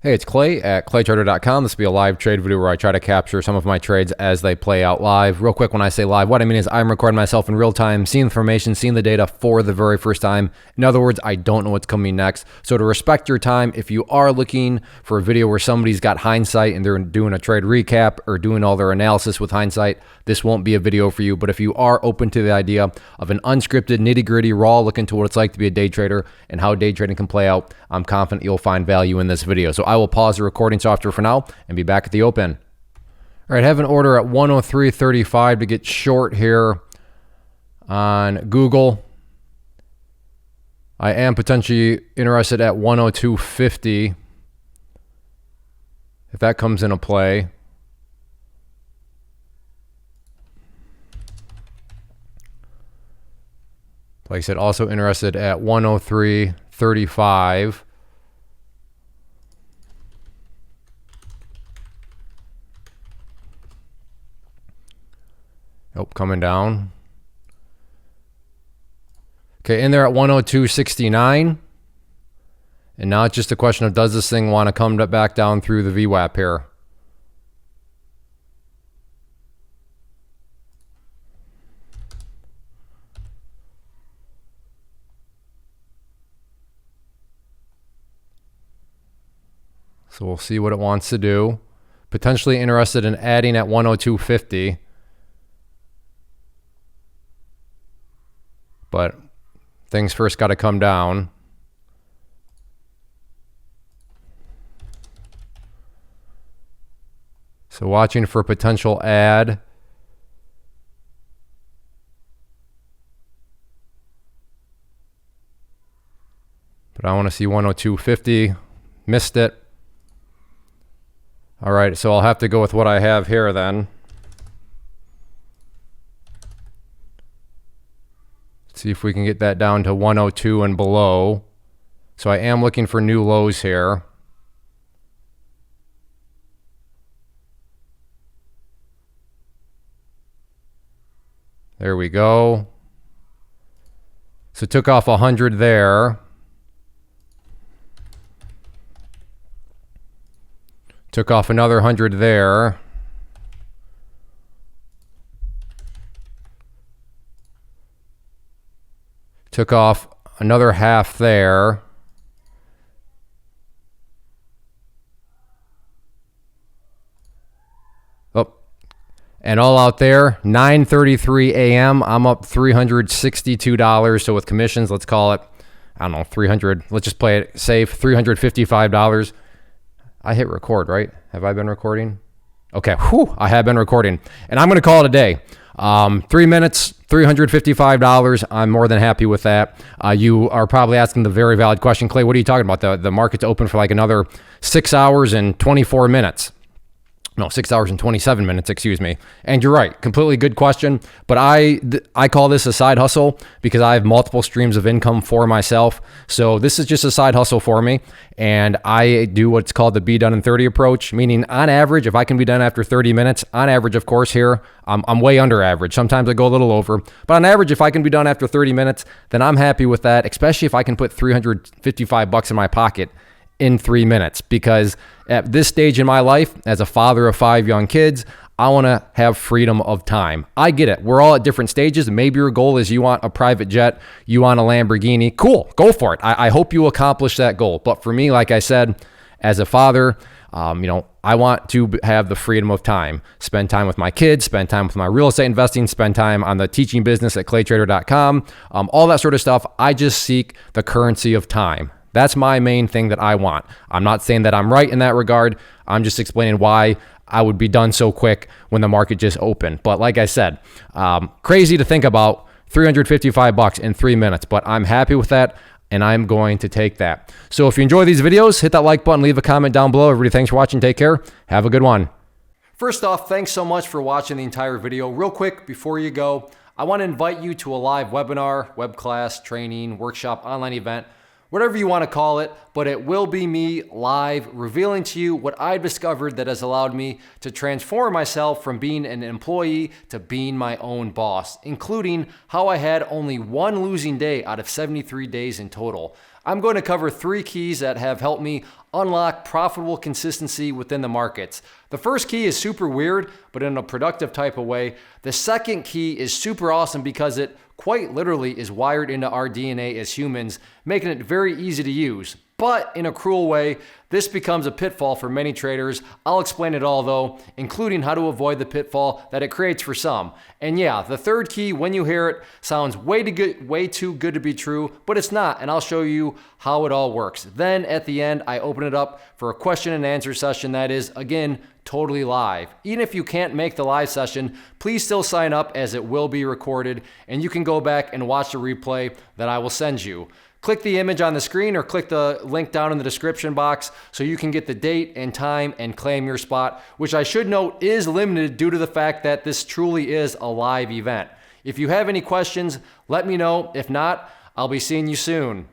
Hey, it's Clay at claytrader.com. This will be a live trade video where I try to capture some of my trades as they play out live. Real quick, when I say live, what I mean is I'm recording myself in real time, seeing information, seeing the data for the very first time. In other words, I don't know what's coming next. So to respect your time, if you are looking for a video where somebody's got hindsight and they're doing a trade recap or doing all their analysis with hindsight, this won't be a video for you. But if you are open to the idea of an unscripted, nitty-gritty, raw look into what it's like to be a day trader and how day trading can play out, I'm confident you'll find value in this video. So I will pause the recording software for now and be back at the open. All right, I have an order at 103.35 to get short here on Google. I am potentially interested at 102.50 if that comes into play. Like I said, also interested at 103.35. Oh, coming down. Okay, in there at 102.69. And now it's just a question of, does this thing want to come back down through the VWAP here? So we'll see what it wants to do. Potentially interested in adding at 102.50. But things first got to come down. So watching for potential add. But I want to see 102.50. Missed it. All right, so I'll have to go with what I have here then. See if we can get that down to 102 and below. So I am looking for new lows here. There we go. So took off 100 there. Took off another 100 there. Took off another half there. Oh, and all out there, 9:33 a.m. I'm up $362. So with commissions, let's call it, I don't know, 300. Let's just play it safe, $355. I hit record, right? Have I been recording? Okay, whew, I have been recording. And I'm going to call it a day. 3 minutes, $355. I'm more than happy with that. You are probably asking the very valid question, Clay, what are you talking about? The market's open for like another 6 hours and 24 minutes. No, 6 hours and 27 minutes, excuse me. And you're right, completely good question. But I call this a side hustle because I have multiple streams of income for myself. So this is just a side hustle for me. And I do what's called the be done in 30 approach, meaning on average, if I can be done after 30 minutes, on average, of course, here, I'm way under average. Sometimes I go a little over. But on average, if I can be done after 30 minutes, then I'm happy with that, especially if I can put $355 in my pocket in 3 minutes, because at this stage in my life, as a father of 5 young kids, I want to have freedom of time. I get it. We're all at different stages. Maybe your goal is you want a private jet, you want a Lamborghini. Cool, go for it. I hope you accomplish that goal. But for me, like I said, as a father, I want to have the freedom of time, spend time with my kids, spend time with my real estate investing, spend time on the teaching business at claytrader.com, all that sort of stuff. I just seek the currency of time. That's my main thing that I want. I'm not saying that I'm right in that regard. I'm just explaining why I would be done so quick when the market just opened. But like I said, crazy to think about $355 in 3 minutes, but I'm happy with that and I'm going to take that. So if you enjoy these videos, hit that like button, leave a comment down below. Everybody, thanks for watching. Take care. Have a good one. First off, thanks so much for watching the entire video. Real quick, before you go, I want to invite you to a live webinar, web class, training, workshop, online event, whatever you want to call it, but it will be me live revealing to you what I've discovered that has allowed me to transform myself from being an employee to being my own boss, including how I had only one losing day out of 73 days in total. I'm going to cover 3 keys that have helped me unlock profitable consistency within the markets. The first key is super weird, but in a productive type of way. The second key is super awesome because it quite literally is wired into our DNA as humans, making it very easy to use. But in a cruel way, this becomes a pitfall for many traders. I'll explain it all though, including how to avoid the pitfall that it creates for some. And yeah, the third key, when you hear it, sounds way too good to be true, but it's not, and I'll show you how it all works. Then at the end, I open it up for a question and answer session that is, again, totally live. Even if you can't make the live session, please still sign up as it will be recorded, and you can go back and watch the replay that I will send you. Click the image on the screen or click the link down in the description box so you can get the date and time and claim your spot, which I should note is limited due to the fact that this truly is a live event. If you have any questions, let me know. If not, I'll be seeing you soon.